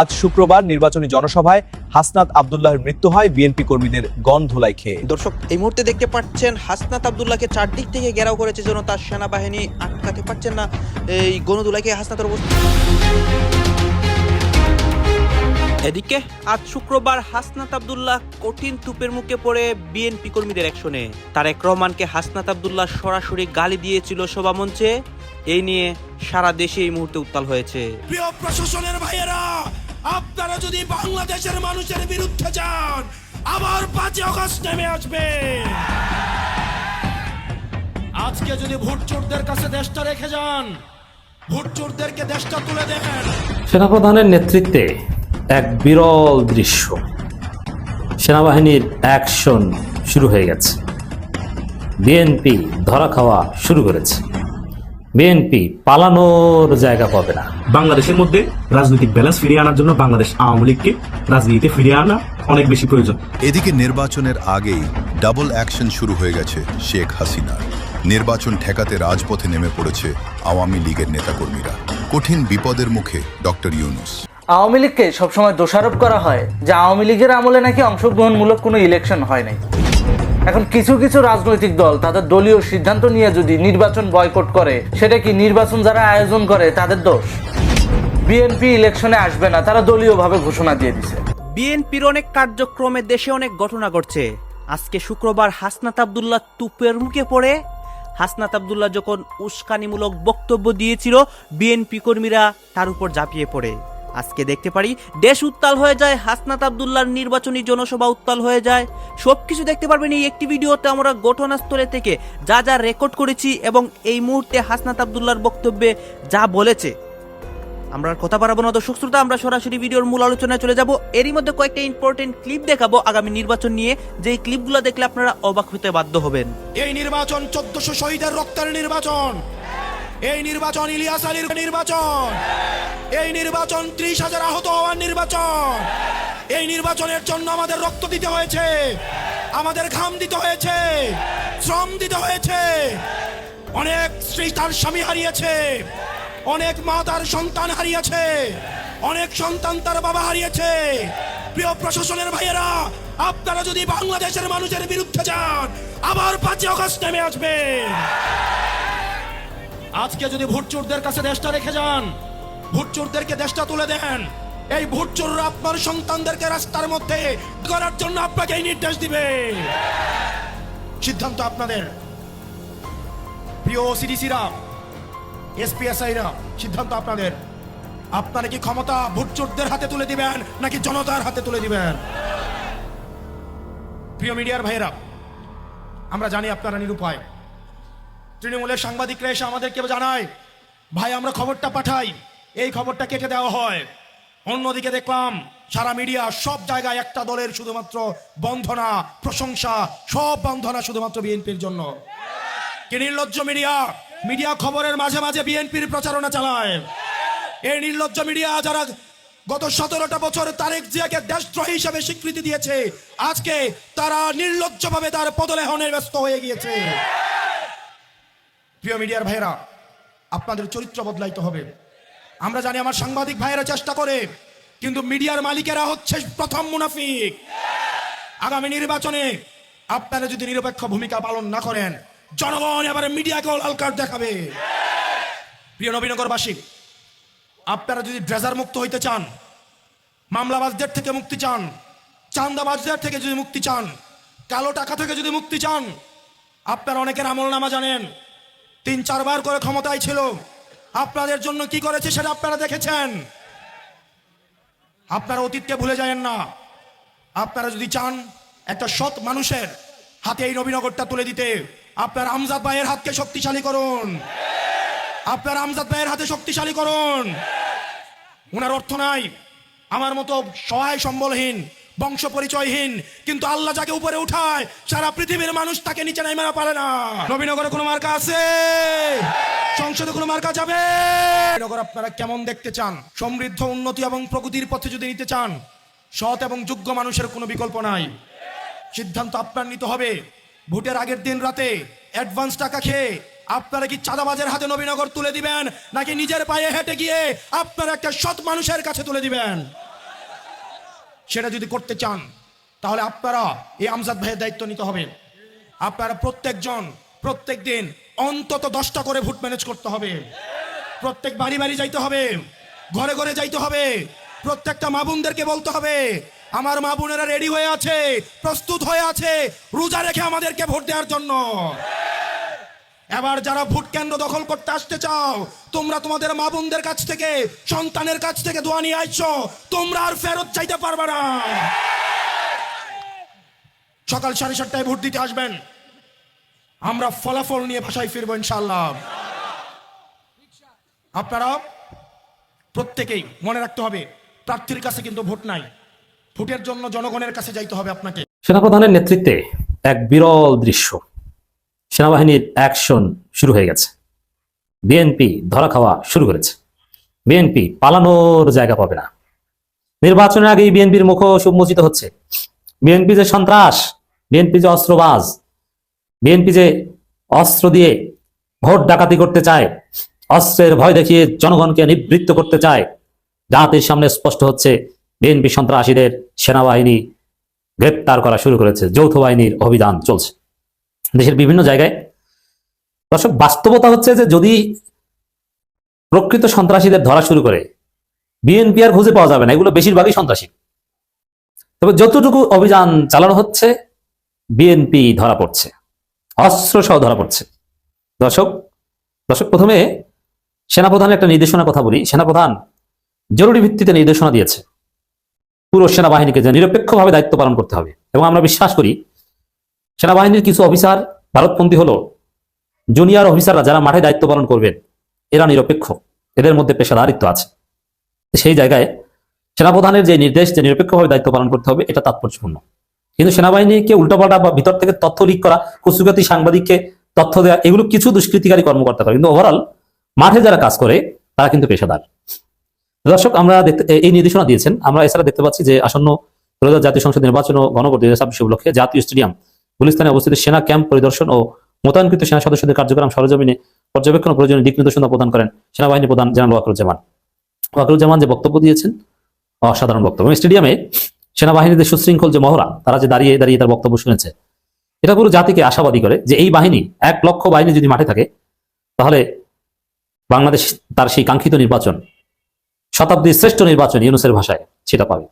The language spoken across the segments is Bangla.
আজ শুক্রবার নির্বাচনী জনসভায় হাসনাত আব্দুল্লাহর মৃত্যু হয় বিএনপি কর্মীদের গণধোলাই খেয়ে। দর্শক, এই মুহূর্তে দেখতে পাচ্ছেন হাসনাত আব্দুল্লাহকে চারদিক থেকে ঘেরাও করেছে জনতা, সেনাবাহিনী আটকাতে পারছেন না এই গণধোলাই খেয়ে হাসনাতের অবস্থা। এদিকে আজ শুক্রবার হাসনাত আব্দুল্লাহ কঠিন তুপের মুখে পড়ে বিএনপি কর্মীদের অ্যাকশনে। তারেক রহমানকে হাসনাত আব্দুল্লাহ সরাসরি গালি দিয়েছিল সভামঞ্চে। এই নিয়ে সারা দেশে এই মুহূর্তে উত্তাল হয়েছে। প্রিয় প্রশাসনের ভাইয়েরা, আপনারা যদি বাংলাদেশের মানুষের বিরুদ্ধে যান, আবার 5 আগস্ট নেমে আসবে। আজকে যদি ভোট চোরদের কাছে দেশটা রেখে যান, ভোট চোরদেরকে দেশটা তুলে দেন। সেনাপ্রধানের নেতৃত্বে এক বিরল দৃশ্য, সেনাবাহিনীর অ্যাকশন শুরু হয়ে গেছে। বিএনপি ধরা খাওয়া শুরু করেছে। বিএনপি পালানোর জায়গা পাবে না। বাংলাদেশের মধ্যে রাজনৈতিক ব্যালেন্স ফিরিয়ে আনার জন্য বাংলাদেশ আওয়ামী লীগকে রাজনীতিতে ফিরিয়ে আনা অনেক বেশি প্রয়োজন। এদিকে নির্বাচনের আগেই ডাবল অ্যাকশন শুরু হয়ে গেছে শেখ হাসিনার। নির্বাচন ঠেকাতে রাজপথে নেমে পড়েছে আওয়ামী লীগের নেতাকর্মীরা। কঠিন বিপদের মুখে ডক্টর ইউনূস। আওয়ামী লীগকে সবসময় দোষারোপ করা হয় যে আওয়ামী লীগের আমলে নাকি অংশগ্রহণমূলক কোনো ইলেকশন হয় নাই। এখন কিছু কিছু রাজনৈতিক দল তাদের দলীয় সিদ্ধান্ত নিয়ে যদি নির্বাচন বয়কট করে, সেটা কি নির্বাচন যারা আয়োজন করে তাদের দোষ? বিএনপি ইলেকশনে আসবে না, তারা দলীয়ভাবে ঘোষণা দিয়ে দিছে। বিএনপির অনেক কার্যক্রমে দেশে অনেক ঘটনা ঘটছে। আজকে শুক্রবার হাসনাত আব্দুল্লাহ তুপের মুখে পড়ে। হাসনাত আব্দুল্লাহ যখন উস্কানিমূলক বক্তব্য দিয়েছিল, বিএনপি কর্মীরা তার উপর ঝাঁপিয়ে পড়ে। আজকে দেখতে পারি দেশ উত্তাল হয়ে যায়, হাসনাত আব্দুল্লাহর নির্বাচনী জনসভা উত্তাল হয়ে যায়। সবকিছু দেখতে পারবেন এই একটি ভিডিওতে। আমরা ঘটনাস্থলে থেকে যা যা রেকর্ড করেছি এবং এই মুহূর্তে হাসনাত আব্দুল্লাহর বক্তব্যে যা বলেছে, আমরা কথা বাড়াবো না দর্শক শ্রোতা, আমরা সরাসরি ভিডিওর মূল আলোচনায় চলে যাব। এরই মধ্যে কয়েকটা ইম্পর্টেন্ট ক্লিপ দেখাবো আগামী নির্বাচন নিয়ে, যে ক্লিপগুলো দেখলে আপনারা অবাক হতে বাধ্য হবেন। এই নির্বাচন 1400 শহীদের রক্তের নির্বাচন। এই নির্বাচন ইলিয়াস আলীর নির্বাচন। এই নির্বাচন 30,000 আহত হওয়ার নির্বাচন। এই নির্বাচনের জন্য আমাদের রক্ত দিতে হয়েছে, আমাদের ঘাম দিতে হয়েছে, শ্রম দিতে হয়েছে। অনেক স্ত্রী তার স্বামী হারিয়েছে, অনেক মা তার সন্তান হারিয়েছে, অনেক সন্তান তার বাবা হারিয়েছে। প্রিয় প্রশাসনের ভাইয়েরা, আপনারা যদি বাংলাদেশের মানুষের বিরুদ্ধে যান, আবার 5 আগস্ট নেমে আসবে। আজকে যদি ভোট চোরদের কাছে দেশটা রেখে যান, ভোট চোরদেরকে দেশটা তুলে দেন, এই ভোট চোররা আপনার সন্তানদেরকে রাস্তার মধ্যে করার জন্য আপনাকে এই নির্দেশ দিবে। সিদ্ধান্ত আপনাদের। প্রিয় সিডিসিরা, এসপিএসআইরা, সিদ্ধান্ত আপনাদের। আপনারা কি ক্ষমতা ভোট চোরদের হাতে তুলে দিবেন নাকি জনতার হাতে তুলে দিবেন? প্রিয় মিডিয়ার ভাইয়েরা, আমরা জানি আপনারা নিরুপায়। তৃণমূলের সাংবাদিকরা এসে আমাদেরকে জানায়, ভাই আমরা খবরটা পাঠাই, এই খবরটা কেটে দেওয়া হয়। অন্যদিকে দেখলাম সারা মিডিয়া সব জায়গায় একটা দলের শুধুমাত্র বন্ধনা, প্রশংসা, সব বন্ধনা শুধুমাত্র বিএনপির জন্য। কি নির্লজ্জ মিডিয়া! মিডিয়া খবরের মাঝে মাঝে বিএনপির প্রচারণা চালায়। এই নির্লজ্জ মিডিয়া যারা গত 17টা বছর তারেক জিয়াকে দেশদ্রোহী হিসেবে স্বীকৃতি দিয়েছে, আজকে তারা নির্লজ্জভাবে তার পদলেহনে ব্যস্ত হয়ে গিয়েছে। প্রিয় মিডিয়ার ভাইয়েরা, আপনাদের চরিত্র বদলাইতে হবে। আমরা জানি আমার সাংবাদিক ভাইয়েরা চেষ্টা করে, কিন্তু মিডিয়ার মালিকেরা হচ্ছে প্রথম মুনাফিক। আগামী নির্বাচনে আপনারা যদি নিরপেক্ষ ভূমিকা পালন না করেন, জনগণ এবারে মিডিয়াকে লাল কার্ড দেখাবে। প্রিয় নবীনগরবাসী, আপনারা যদি ড্রেজার মুক্ত হইতে চান, মামলাবাজদের থেকে মুক্তি চান, চাঁদাবাজদের থেকে যদি মুক্তি চান, কালো টাকা থেকে যদি মুক্তি চান, আপনারা অনেকের আমলনামা জানেন। 3-4 বার করে ক্ষমতায় ছিল, আপনাদের জন্য কি করেছে সেটা আপনারা দেখেছেন। আপনারা অতীতকে ভুলে যাবেন না। আপনারা যদি চান একটা সৎ মানুষের হাতে এই নবীনগরটা তুলে দিতে, আপনার আমজাদ ভাইয়ের হাতকে শক্তিশালী করুন। আপনার আমজাদ ভাইয়ের হাতে শক্তিশালী করুন। ওনার অর্থ নাই, আমার মতো সহায় সম্বলহীন, বংশ পরিচয়হীন, কিন্তু আল্লাহ যাকে উপরে উঠায় সারা পৃথিবীর মানুষ তাকে নিচে নামাতে পারে না। নবীনগরে কোনো মার্কা আছে? সংসদে কোনো মার্কা যাবে? নগর আপনারা কেমন দেখতে চান? সমৃদ্ধ, উন্নতি এবং প্রগতির পথে যদি নিতে চান, সৎ এবং যোগ্য মানুষের কোনো বিকল্প নাই। সিদ্ধান্ত আপনার নিতে হবে। ভোটের আগের দিন রাতে অ্যাডভান্স টাকা খেয়ে আপনারা কি চাঁদাবাজের হাতে নবীনগর তুলে দিবেন, নাকি নিজের পায়ে হেঁটে গিয়ে আপনারা একটা সৎ মানুষের কাছে তুলে দিবেন? সেটা যদি করতে চান তাহলে আপনারা এই আমজাদ ভাইয়ের দায়িত্ব নিতে হবে। আপনারা প্রত্যেকজন প্রত্যেক দিন অন্তত 10টা করে ভোট ম্যানেজ করতে হবে। প্রত্যেক বাড়ি বাড়ি যাইতে হবে, ঘরে ঘরে যাইতে হবে, প্রত্যেকটা মা বোনদেরকে বলতে হবে আমার মা বোনেরা রেডি হয়ে আছে, প্রস্তুত হয়ে আছে রোজা রেখে আমাদেরকে ভোট দেওয়ার জন্য। এবার যারা ভোট কেন্দ্র দখল করতে আসতে চাও, তোমরা তোমাদের মা বোনদের কাছ থেকে, সন্তানের কাছ থেকে দোয়া নিয়ে আসছো, তোমরা আর ফেরত চাইতে পারবে না। সকাল 7:30টায় ভোট দিতে আসবেন, আমরা ফলাফল নিয়ে বাসায় ফিরবো ইনশাআল্লাহ। আপনারা প্রত্যেকেই মনে রাখতে হবে প্রার্থীর কাছে কিন্তু ভোট নাই, ভোটের জন্য জনগণের কাছে যাইতে হবে আপনাকে। সেনাপ্রধানের নেতৃত্বে এক বিরল দৃশ্য, সেনাবাহিনীর অ্যাকশন শুরু হয়ে গেছে। বিএনপি ধরা খাওয়া শুরু করেছে। বিএনপি পালানোর জায়গা পাবে না। নির্বাচনের আগেই বিএনপির মুখ উন্মোচিত হচ্ছে। বিএনপি যে সন্ত্রাস, বিএনপি যে অস্ত্রবাজ, বিএনপি যে অস্ত্র দিয়ে ভোট ডাকাতি করতে চায়, অস্ত্রের ভয় দেখিয়ে জনগণকে নিবৃত্ত করতে চায়, জাতির সামনে স্পষ্ট হচ্ছে। বিএনপি সন্ত্রাসীদের সেনাবাহিনী গ্রেপ্তার করা শুরু করেছে, যৌথ বাহিনীর অভিযান চলছে দেশের বিভিন্ন জায়গায়। দর্শক, বাস্তবতা হচ্ছে যে যদি প্রকৃত সন্ত্রাসীদের ধরা শুরু করে, বিএনপি আর খুঁজে পাওয়া যাবে না, এগুলো বেশিরভাগই সন্ত্রাসী। তবে যতটুকু অভিযান চালানো হচ্ছে, বিএনপি ধরা পড়ছে, অস্ত্র সহ ধরা পড়ছে। দর্শক, প্রথমে সেনাপ্রধানের একটা নির্দেশনার কথা বলি। সেনাপ্রধান জরুরি ভিত্তিতে নির্দেশনা দিয়েছে পুরো সেনাবাহিনীকে যে নিরপেক্ষভাবে দায়িত্ব পালন করতে হবে। এবং আমরা বিশ্বাস করি সেনাবাহিনীর কিছু অফিসার ভারতপন্থী হলো, জুনিয়র অফিসাররা যারা মাঠে দায়িত্ব পালন করবেন এরা নিরপেক্ষ, এদের মধ্যে পেশাদারিত্ব আছে। সেই জায়গায় সেনাপ্রধানের যে নির্দেশ যে নিরপেক্ষভাবে দায়িত্ব পালন করতে হবে, এটা তাৎপর্যপূর্ণ। কিন্তু সেনাবাহিনীকে উল্টাপাল্টা বা ভিতর থেকে তথ্য লিক করা, কচুকাতি সাংবাদিককে তথ্য দেওয়া, এগুলো কিছু দুষ্কৃতিকারী কর্মকর্তা করে, কিন্তু ওভারঅল মাঠে যারা কাজ করে তারা কিন্তু পেশাদার। দর্শক, আমরা এই নির্দেশনা দিয়েছেন। আমরা এছাড়া দেখতে পাচ্ছি যে আসন্ন ত্রয়োদশ জাতীয় সংসদ নির্বাচন ও গণভোট 2026 উপলক্ষে জাতীয় স্টেডিয়াম গুলিস্তানে অবস্থিত সেনা ক্যাম্প পরিদর্শন ও মোতায়েনকৃত সেনা সদস্যদের কার্যক্রম সরজমিনে পর্যবেক্ষণ ও প্রয়োজনীয় দিক নির্দেশনা প্রদান করেন সেনাবাহিনী প্রধান জেনারেল ওয়াকারুজ্জামান। ওয়াকারুজ্জামান যে বক্তব্য দিয়েছেন, অসাধারণ বক্তব্য। স্টেডিয়ামে সেনাবাহিনীদের সুশৃঙ্খল যে মহড়া, তারা যে দাঁড়িয়ে দাঁড়িয়ে তার বক্তব্য শুনেছে, এটা পুরো জাতিকে আশাবাদী করে যে এই বাহিনী, 1 লক্ষ বাহিনী যদি মাঠে থাকে, তাহলে বাংলাদেশ তার সেই কাঙ্ক্ষিত নির্বাচন, শতাব্দীর শ্রেষ্ঠ নির্বাচন ইউনূসের ভাষায়, সেটা পাবে।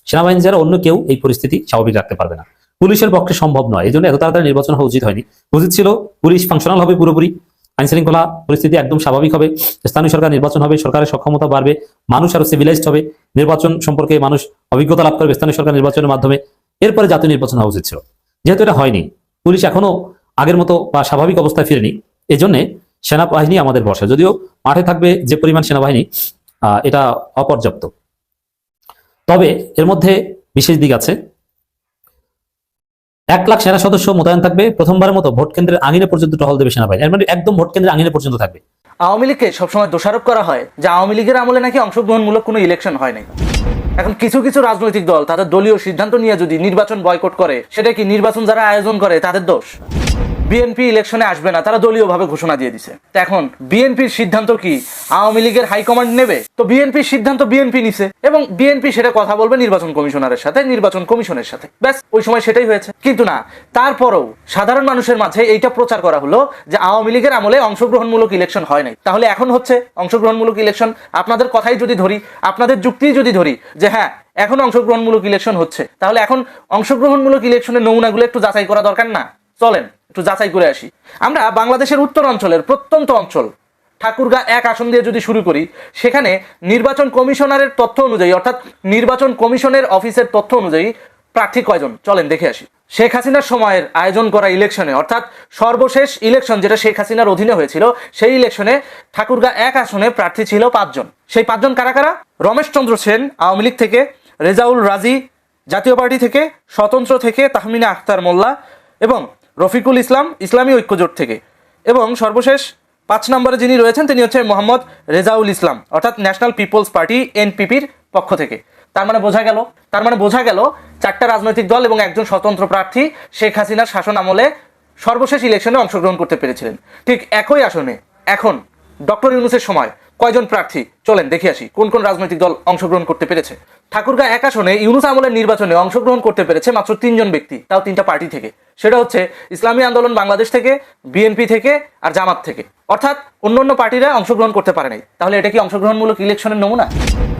সেনাবাহিনী যারা অন্য কেউ এই পরিস্থিতি স্বাভাবিক রাখতে পারবে না, পুলিশের পক্ষে সম্ভব নয়। এই জন্য এত তাড়াতাড়ি নির্বাচন হওয়া উচিত হয়নি। উচিত ছিল পুলিশ ফাংশনাল হবে, পুরোপুরি আইন শৃঙ্খলা পরিস্থিতি একদম স্বাভাবিক হবে, স্থানীয় সরকার নির্বাচন হবে, সরকারের সক্ষমতা বাড়বে, মানুষ আরো সিভিলাইজড হবে, নির্বাচন সম্পর্কে মানুষ অভিজ্ঞতা লাভ করবে স্থানীয় সরকার নির্বাচনের মাধ্যমে। এরপরে জাতীয় নির্বাচন হওয়া উচিত ছিল। যেহেতু এটা হয়নি, পুলিশ এখনো আগের মতো বা স্বাভাবিক অবস্থায় ফিরেনি, এই জন্য সেনাবাহিনী আমাদের ভরসা। যদিও মাঠে থাকবে যে পরিমাণ সেনাবাহিনী, এটা অপর্যাপ্ত। তবে এর মধ্যে বিশেষ দিক আছে। 1 লাখ সেনা সদস্য মোতায়েন থাকবে। প্রথমবারের মতো ভোট কেন্দ্রের আঙিনে পর্যন্ত টহল দেবে সেনাবাহিনী, এর মানে একদম ভোট কেন্দ্রের আঙিনে পর্যন্ত থাকবে। আওয়ামী লীগকে সবসময় দোষারোপ করা হয় যে আওয়ামী লীগের আমলে নাকি অংশগ্রহণমূলক কোনো ইলেকশন হয় নাই। এখন কিছু কিছু রাজনৈতিক দল তাদের দলীয় সিদ্ধান্ত নিয়ে যদি নির্বাচন বয়কট করে, সেটা কি নির্বাচন যারা আয়োজন করে তাদের দোষ? বিএনপি ইলেকশনে আসবে না, তারা দলীয়ভাবে ঘোষণা দিয়ে দিছে। তো এখন বিএনপির সিদ্ধান্ত কি আওয়ামী লীগের হাইকমান্ড নেবে? তো বিএনপির সিদ্ধান্ত বিএনপি নিছে এবং বিএনপি সেটা কথা বলবে নির্বাচন কমিশনারের সাথে, নির্বাচন কমিশনের সাথে, ব্যাস ওই সময় সেটাই হয়েছে। কিন্তু না, তারপরেও সাধারণ মানুষের মাঝে এইটা প্রচার করা হলো যে আওয়ামী লীগের আমলে অংশগ্রহণমূলক ইলেকশন হয় নাই। তাহলে এখন হচ্ছে অংশগ্রহণমূলক ইলেকশন। আপনাদের কথাই যদি ধরি, আপনাদের যুক্তিই যদি ধরি যে হ্যাঁ এখন অংশগ্রহণমূলক ইলেকশন হচ্ছে, তাহলে এখন অংশগ্রহণমূলক ইলেকশনের নমুনাগুলো একটু যাচাই করা দরকার না? চলেন একটু যাচাই করে আসি। আমরা বাংলাদেশের উত্তর অঞ্চলের প্রত্যন্ত অঞ্চল ঠাকুরগাঁ 1 আসন দিয়ে যদি শুরু করি, সেখানে নির্বাচন কমিশনারের তথ্য অনুযায়ী, অর্থাৎ নির্বাচন কমিশনের অফিসের তথ্য অনুযায়ী প্রার্থী কয়জন, চলেন দেখে আসি। শেখ হাসিনার সময়ের আয়োজন করা ইলেকশনে, অর্থাৎ সর্বশেষ ইলেকশন যেটা শেখ হাসিনার অধীনে হয়েছিল, সেই ইলেকশনে ঠাকুরগাঁ 1 আসনে প্রার্থী ছিল 5 জন। সেই 5 জন কারা কারা? রমেশ চন্দ্র সেন আওয়ামী লীগ থেকে, রেজাউল রাজি জাতীয় পার্টি থেকে, স্বতন্ত্র থেকে তাহমিনা আখতার মোল্লা এবং রফিকুল ইসলাম ইসলামী ঐক্যজোট থেকে, এবং সর্বশেষ 5 নম্বরে যিনি রয়েছেন তিনি হচ্ছে মোহাম্মদ রেজাউল ইসলাম, অর্থাৎ ন্যাশনাল পিপলস পার্টি এনপিপির পক্ষ থেকে। তার মানে বোঝা গেল 4টা রাজনৈতিক দল এবং একজন স্বতন্ত্র প্রার্থী শেখ হাসিনার শাসন আমলে সর্বশেষ ইলেকশনে অংশগ্রহণ করতে পেরেছিলেন। ঠিক একই আসনে এখন ডক্টর ইউনূসের সময় কয়জন প্রার্থী চলেন দেখে আসি কোন কোন রাজনৈতিক দল অংশগ্রহণ করতে পেরেছে। ঠাকুরগাঁ 1 আসনে ইউনূস আমলের নির্বাচনে অংশগ্রহণ করতে পেরেছে মাত্র 3 জন ব্যক্তি, তাও 3টা পার্টি থেকে। সেটা হচ্ছে ইসলামী আন্দোলন বাংলাদেশ থেকে, বিএনপি থেকে আর জামাত থেকে। অর্থাৎ অন্যান্য পার্টিরা অংশগ্রহণ করতে পারে নাই। তাহলে এটা কি অংশগ্রহণমূলক ইলেকশনের নমুনা?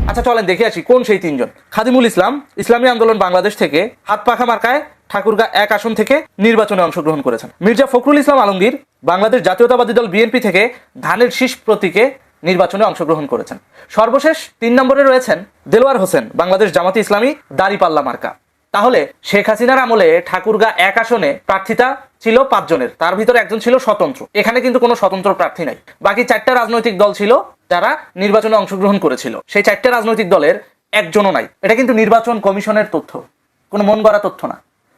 আচ্ছা চলেন দেখে আসি কোন সেই 3 জন। খাদিমুল ইসলাম ইসলামী আন্দোলন বাংলাদেশ থেকে হাত পাখা মার্কায় ঠাকুরগাঁ 1 আসন থেকে নির্বাচনে অংশগ্রহণ করেছেন। মির্জা ফখরুল ইসলাম আলমগীর বাংলাদেশ জাতীয়তাবাদী দল বিএনপি থেকে ধানের শীষ প্রতীকে নির্বাচনে অংশগ্রহণ করেছেন। সর্বশেষ 3 নম্বরে রয়েছেন দেলোয়ার হোসেন বাংলাদেশ জামাতে ইসলামী দাড়িপাল্লা মার্কা। তাহলে শেখ হাসিনার আমলে ঠাকুরগাঁ 1 আসনে প্রার্থিতা ছিল 5 জনের, তার ভিতরে একজন ছিল স্বতন্ত্র। এখানে কিন্তু কোনো স্বতন্ত্র প্রার্থী নাই। বাকি 4টা রাজনৈতিক দল ছিল যারা নির্বাচনে অংশগ্রহণ করেছিল। সেই 4টা রাজনৈতিক দলের একজনও নাই। এটা কিন্তু নির্বাচন কমিশনের তথ্য, কোনো মন গড়া তথ্য না।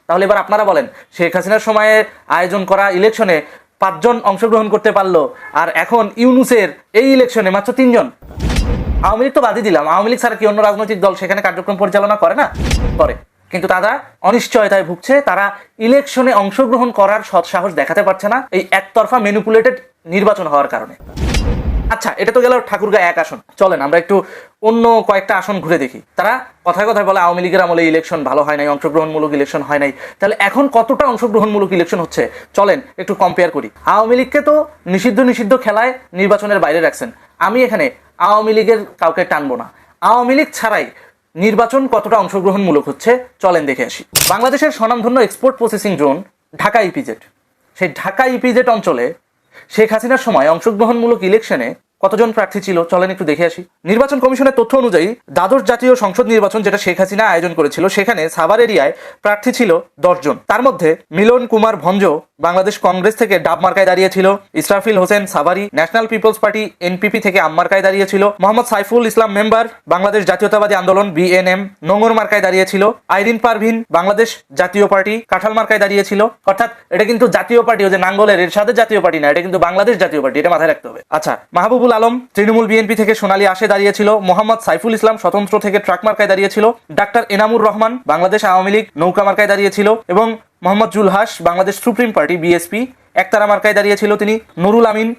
তাহলে এবার আপনারা বলেন, শেখ হাসিনার সময়ে আয়োজন করা ইলেকশনে 5 জন অংশগ্রহণ করতে পারলো, আর এখন ইউনূসের এই ইলেকশনে মাত্র 3 জন। আওয়ামী লীগ তো বাদই দিলাম, আওয়ামী লীগ ছাড়া কি অন্য রাজনৈতিক দল সেখানে কার্যক্রম পরিচালনা করে না? করে। কিন্তু তারা অনিশ্চয়তায় ভুগছে, তারা ইলেকশনে অংশগ্রহণ করার সৎসাহস দেখাতে পারছে না এই একতরফা ম্যানিপুলেটেড নির্বাচন হওয়ার কারণে। আচ্ছা, এটা তো গেল ঠাকুরগাঁ 1 আসন। চলেন আমরা একটু অন্য কয়েকটা আসন ঘুরে দেখি। তারা কথায় কথায় বলে আওয়ামী লীগের আমলে ইলেকশন ভালো হয় নাই, অংশগ্রহণমূলক ইলেকশন হয় নাই। তাহলে এখন কতটা অংশগ্রহণমূলক ইলেকশন হচ্ছে চলেন একটু কম্পেয়ার করি। আওয়ামী লীগকে তো নিষিদ্ধ খেলায় নির্বাচনের বাইরে রাখছেন। আমি এখানে আওয়ামী লীগের কাউকে টানবো না। আওয়ামী লীগ ছাড়াই নির্বাচন কতটা অংশগ্রহণমূলক হচ্ছে চলেন দেখে আসি। বাংলাদেশের স্বনামধন্য export processing zone Dhaka EPZ, সেই ঢাকা ইপিজেড অঞ্চলে শেখ হাসিনার সময় অংশগ্রহণমূলক ইলেকশনে কতজন প্রার্থী ছিল চলেন একটু দেখে আসি। নির্বাচন কমিশনের তথ্য অনুযায়ী দ্বাদশ জাতীয় সংসদ নির্বাচন যেটা শেখ হাসিনা আয়োজন করেছিল, সেখানে সাভার এরিয়ায় প্রার্থী ছিল 10 জন। তার মধ্যে মিলন কুমার ভঞ্জ বাংলাদেশ কংগ্রেস থেকে ডাব মার্কায় দাঁড়িয়েছিল, Israfil Hossain Savari national people's party NPP থেকে আম মার্কায় দাঁড়িয়েছিল, মোহাম্মদ সাইফুল ইসলাম মেম্বার বাংলাদেশ জাতীয়তাবাদী আন্দোলন বিএনএম নোংর মার্কায় দাঁড়িয়েছিল, আইরিন পারভিন বাংলাদেশ জাতীয় পার্টি কাঁঠাল মার্কায় দাঁড়িয়েছিল। অর্থাৎ এটা কিন্তু জাতীয় পার্টি, যে নাঙ্গলের এরশাদের জাতীয় পার্টি না, এটা কিন্তু বাংলাদেশ জাতীয় পার্টি, এটা মাথায় রাখতে হবে। আচ্ছা, মাহবুবুল আলম তৃণমূল বিএনপি থেকে সোনালী আসে দাঁড়িয়েছিল, মোহাম্মদ সাইফুল ইসলাম স্বতন্ত্র থেকে ট্রাক মার্কায় দাঁড়িয়েছিল, ডাক্তার এনামুর রহমান বাংলাদেশ আওয়ামী লীগ নৌকা মার্কায় দাঁড়িয়েছিল এবং Mohammad Julhas Bangladesh supreme party BSP একতারা মার্কায় দাঁড়িয়েছিল তিনি, নুরুল আমিন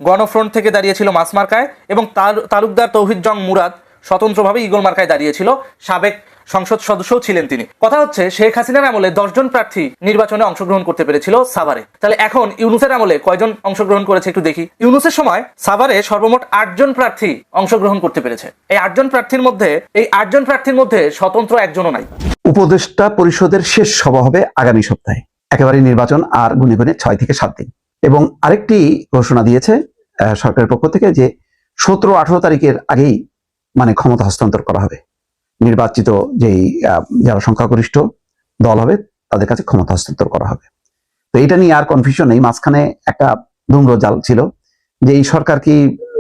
গণফ্রন্ট থেকে দাঁড়িয়েছিল মাস মার্কায় এবং তালুকদার তৌহিদ জং মুরাদ স্বতন্ত্রভাবে ইগল মার্কায় দাঁড়িয়েছিল, সাবেক সংসদ সদস্যও ছিলেন তিনি। কথা হচ্ছে শেখ হাসিনার আমলে 10 জন প্রার্থী নির্বাচনে অংশগ্রহণ করতে পেরেছিল সাভারে। তাহলে এখন ইউনূসের আমলে কয়জন অংশগ্রহণ করেছে একটু দেখি। ইউনূসের সময় সাভারে সর্বমোট 8 জন প্রার্থী অংশগ্রহণ করতে পেরেছে। এই 8 জন প্রার্থীর মধ্যে স্বতন্ত্র একজনও নাই। উপদেষ্টা পরিষদের শেষ সভা হবে আগামী সপ্তাহে। একেবারে নির্বাচন আর গুনে গুনে 6 থেকে 7 দিন। এবং আরেকটি ঘোষণা দিয়েছে সরকারের পক্ষ থেকে যে 17-18 তারিখের আগেই মানে ক্ষমতা হস্তান্তর করা হবে। নির্বাচিত যেই যারা সংখ্যাগরিষ্ঠ দল হবে তাদের কাছে ক্ষমতা হস্তান্তর করা হবে। তো এটা নিয়ে আর কনফিউশন নেই। মাঝখানে একটা ধূম্রজাল ছিল যে এই সরকার কি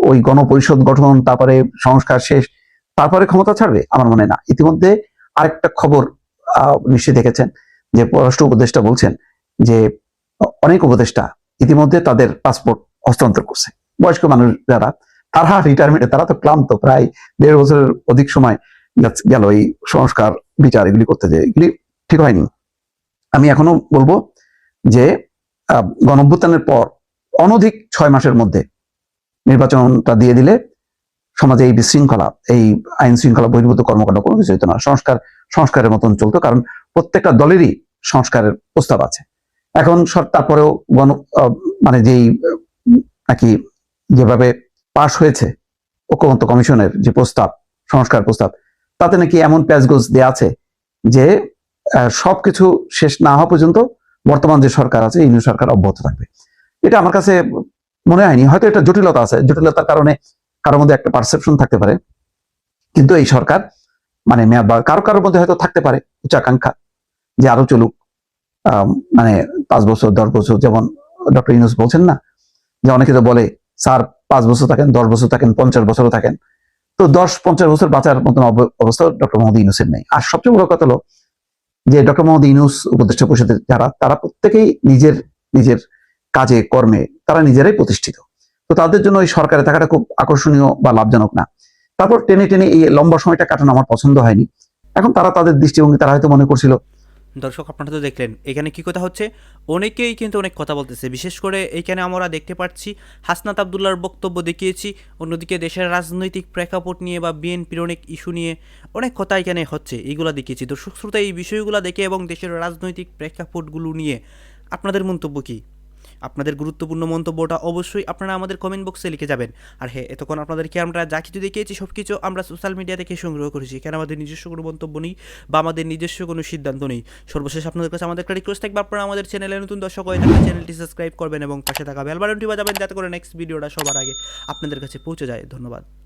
ওই গণপরিষদ গঠন, তারপরে সংস্কার শেষ, তারপরে ক্ষমতা ছাড়বে? আমার মনে না। ইতিমধ্যে আরেকটা খবর নিশ্চয়ই দেখেছেন যে পররাষ্ট্র উপদেষ্টা বলছেন যে অনেক উপদেষ্টা ইতিমধ্যে তাদের পাসপোর্ট হস্তান্তর করছে। বয়স্ক মানুষ যারা, তারা রিটায়ারমেন্টে, তারা তো ক্লান্ত, প্রায় 1.5 বছরের অধিক সময় গেল এই সংস্কার বিচার এগুলি করতে, যে এগুলি ঠিক হয়নি। আমি এখনো বলবো যে গণঅভ্যুত্থানের পর অনধিক 6 মাসের মধ্যে নির্বাচনটা দিয়ে দিলে সমাজে এই বিশৃঙ্খলা, এই আইন শৃঙ্খলা বহির্ভূত কর্মকাণ্ড কোনো কিছু হতো না। সংস্কারের মতন চলতো, কারণ প্রত্যেকটা দলেরই সংস্কারের প্রস্তাব আছে। এখন তারপরেও মানে যেই নাকি যেভাবে পাশ হয়েছে ঐক্যমত্য কমিশনের যে প্রস্তাব, সংস্কার প্রস্তাব, তাতে নাকি এমন প্যাচগোজ দেয়া আছে যে সবকিছু শেষ না হওয়া পর্যন্ত বর্তমান যে সরকার আছে, এই সরকার অব্যাহত থাকবে। এটা আমার কাছে মনে হয়নি। হয়তো এটা জটিলতা আছে, জটিলতার কারণে কারোর মধ্যে একটা পারসেপশন থাকতে পারে, কিন্তু এই সরকার মানে মেয়াদ বা কারোর মধ্যে হয়তো থাকতে পারে উচ্চাকাঙ্ক্ষা যে আরো চলুক, মানে 5 বছর 10 বছর, যেমন ডক্টর ইউনূস বলছেন না যে অনেকে তো বলে স্যার 5 বছর থাকেন, 10 বছর থাকেন, 50 বছরও থাকেন। তো 10-50 বছর বাঁচার মতন অবস্থা ডক্টর মোহাম্মদ ইউনূসের নেই। আর সবচেয়ে বড় কথা হলো যে ডক্টর মোহাম্মদ ইউনূস উপদেষ্টা পরিষদের যারা, তারা প্রত্যেকেই নিজের কাজে কর্মে তারা নিজেরাই প্রতিষ্ঠিত। তো তাদের জন্য এই সরকারে থাকাটা খুব আকর্ষণীয় বা লাভজনক না। তারপর টেনে এই লম্বা সময়টা কাটানো আমার পছন্দ হয়নি। এখন তাদের দৃষ্টিভঙ্গি, তারা হয়তো মনে করছিল দর্শক আপনারা তো দেখলেন এখানে কি কথা হচ্ছে, অনেকেই কিন্তু অনেক কথা বলতেছে। বিশেষ করে এইখানে আমরা দেখতে পাচ্ছি হাসনাত আবদুল্লাহর বক্তব্য দেখিয়েছি, অন্যদিকে দেশের রাজনৈতিক প্রেক্ষাপট নিয়ে বা বিএনপির অনেক ইস্যু নিয়ে অনেক কথা এখানে হচ্ছে, এইগুলো দেখিয়েছি। দর্শক শ্রোতা, এই বিষয়গুলো দেখে এবং দেশের রাজনৈতিক প্রেক্ষাপটগুলো নিয়ে আপনাদের মন্তব্য কী? আপনাদের গুরুত্বপূর্ণ মন্তব্যটা অবশ্যই আপনারা আমাদের কমেন্ট বক্সে লিখে যাবেন। আর হ্যাঁ, এতক্ষণ আপনাদেরকে আমরা যা কিছু দেখিয়েছি সব কিছু আমরা সোশ্যাল মিডিয়া থেকে সংগ্রহ করেছি, এখানে আমাদের নিজস্ব কোনো মন্তব্য নেই বা আমাদের নিজস্ব কোনো সিদ্ধান্ত নেই। সর্বশেষ আপনাদের কাছে আমাদের একটা রিকোয়েস্ট থাকবে, আপনারা আমাদের চ্যানেলে নতুন দর্শক হয়ে থাকলে চ্যানেলটি সাবস্ক্রাইব করবেন এবং পাশে থাকা বেল বাটনটি বাজাবেন যাতে করে নেক্সট ভিডিওটা সবার আগে আপনাদের কাছে পৌঁছে যায়। ধন্যবাদ।